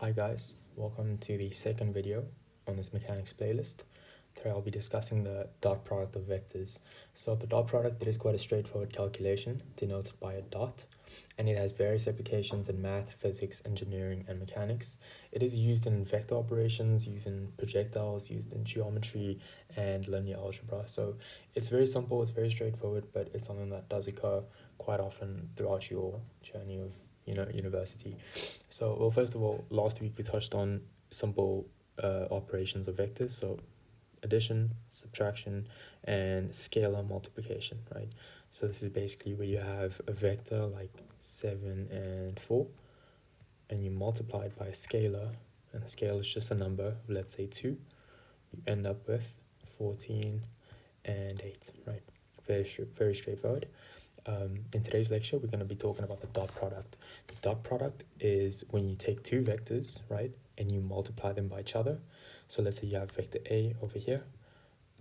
Hi guys, welcome to the second video on this mechanics playlist. Today I'll be discussing the dot product of vectors. So the dot product, it is quite a straightforward calculation denoted by a dot, and it has various applications in math, physics, engineering, and mechanics. It is used in vector operations, used in projectiles, used in geometry and linear algebra. So it's very simple, it's very straightforward, but it's something that does occur quite often throughout your journey of university. So, well, first of all, last week we touched on simple operations of vectors, so addition, subtraction, and scalar multiplication, right? So this is basically where you have a vector like 7 and 4, and you multiply it by a scalar, and the scalar is just a number, let's say 2. You end up with 14 and 8, right? Very straightforward. In today's lecture, we're going to be talking about the dot product. The dot product is when you take two vectors, right, and you multiply them by each other. So let's say you have vector A over here,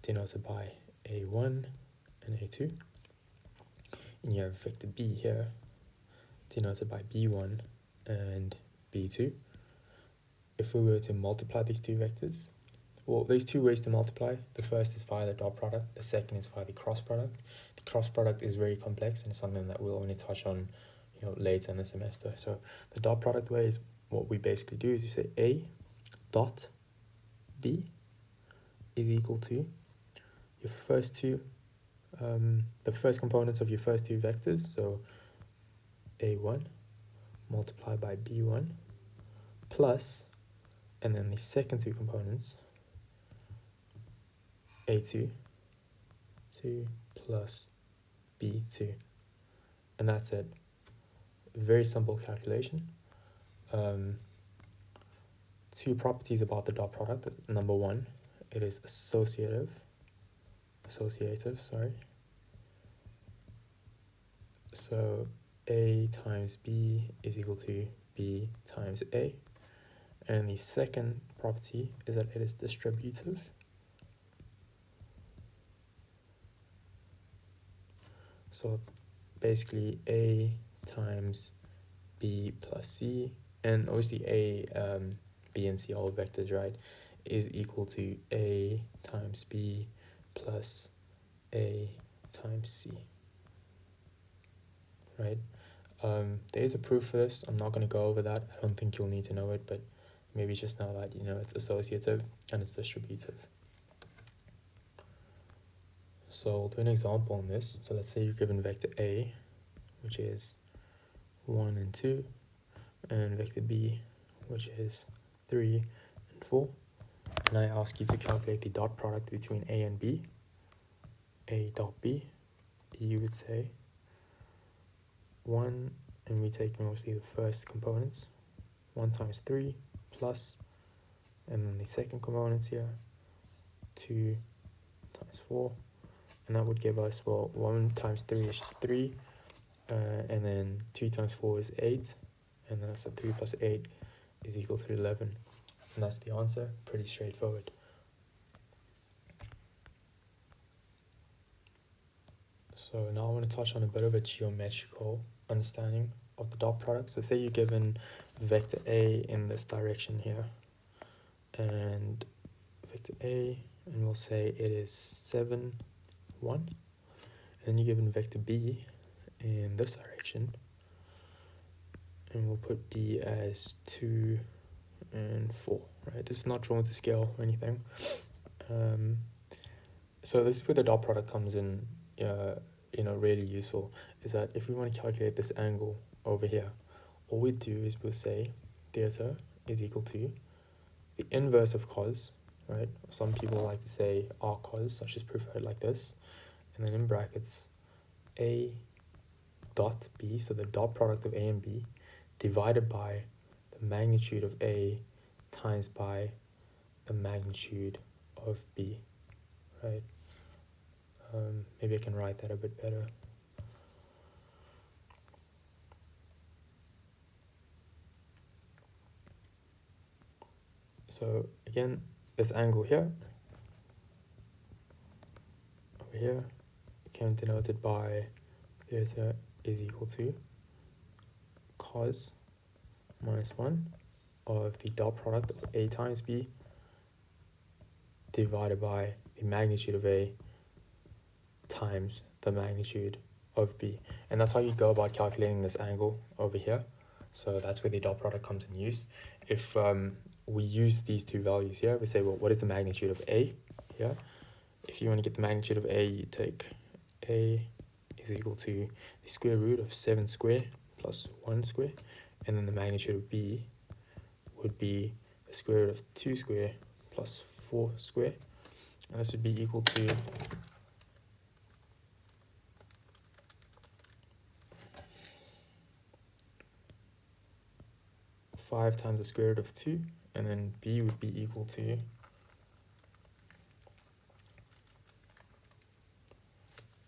denoted by A1 and A2. And you have vector B here, denoted by B1 and B2. If we were to multiply these two vectors, well, there's two ways to multiply. The first is via the dot product. The second is via the cross product. The cross product is very complex and something that we'll only touch on, later in the semester. So the dot product way is what we basically do is you say A dot B is equal to your first two, the first components of your first two vectors. So A1 multiplied by B1 plus, and then the second two components, A2 plus B2, and that's it. Very simple calculation. Two properties about the dot product. Number one, it is associative, sorry. So A times B is equal to B times A. And the second property is that it is distributive. So basically A times B plus C, and obviously A, B and C are all vectors, right, is equal to A times B plus A times C, right? There is a proof for this. I'm not going to go over that. I don't think you'll need to know it, but maybe just know that, it's associative and it's distributive. So we'll do an example on this. So let's say you're given vector A, which is 1 and 2, and vector B, which is 3 and 4. And I ask you to calculate the dot product between A and B. A dot B, you would say 1, and we take mostly the first components, 1 times 3 plus, and then the second components here, 2 times 4. And that would give us, 1 times 3 is just 3, and then 2 times 4 is 8, and then so 3 plus 8 is equal to 11. And that's the answer. Pretty straightforward. So now I want to touch on a bit of a geometrical understanding of the dot product. So say you're given vector A in this direction here, and vector A, and we'll say it is 7, 1. And then you're given vector B in this direction, and we'll put B as 2 and 4, right? This is not drawn to scale or anything. So this is where the dot product comes in, really useful, is that if we want to calculate this angle over here, all we do is we'll say theta is equal to the inverse of cos, right? Some people like to say arc cos, so I just prefer it like this, and then in brackets A dot B, so the dot product of A and B, divided by the magnitude of A times by the magnitude of B, right? Maybe I can write that a bit better. So again, this angle here, over here, can be denoted by theta is equal to cos minus 1 of the dot product of A times B divided by the magnitude of A times the magnitude of B. And that's how you go about calculating this angle over here. So that's where the dot product comes in use. If we use these two values here, we say, well, what is the magnitude of A here? If you want to get the magnitude of A, you take A is equal to the square root of 7 square plus 1 square. And then the magnitude of B would be the square root of 2 square plus 4 square. And this would be equal to 5 times the square root of 2, and then B would be equal to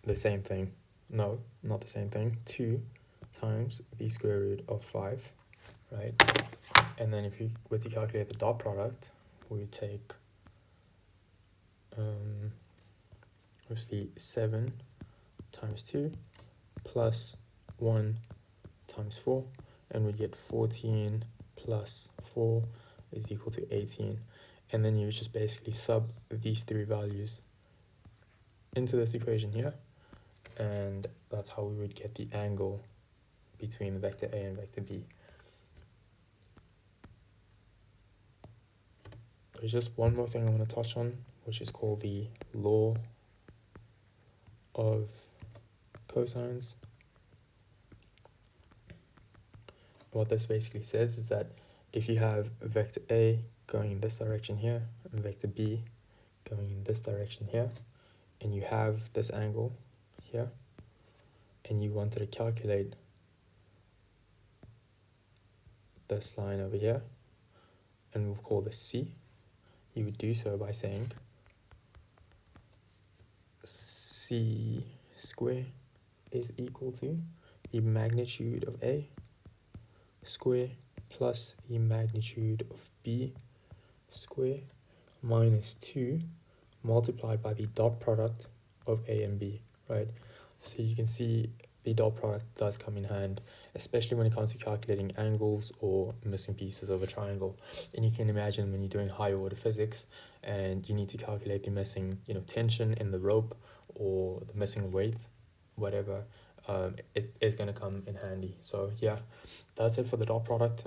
the same thing. No, not the same thing. 2 times the square root of 5, right? And then if you were to calculate the dot product, we would take obviously 7 times 2 plus 1 times 4, and we get 14 plus 4 is equal to 18. And then you just basically sub these three values into this equation here, and that's how we would get the angle between vector A and vector B. There's just one more thing I want to touch on, which is called the law of cosines. What this basically says is that if you have vector A going in this direction here and vector B going in this direction here, and you have this angle here, and you wanted to calculate this line over here, and we'll call this C, you would do so by saying C square is equal to the magnitude of A square plus the magnitude of B square minus 2 multiplied by the dot product of A and B, right? So you can see the dot product does come in hand, especially when it comes to calculating angles or missing pieces of a triangle. And you can imagine when you're doing higher order physics and you need to calculate the missing, tension in the rope or the missing weight, whatever, it is going to come in handy. So yeah, that's it for the dot product.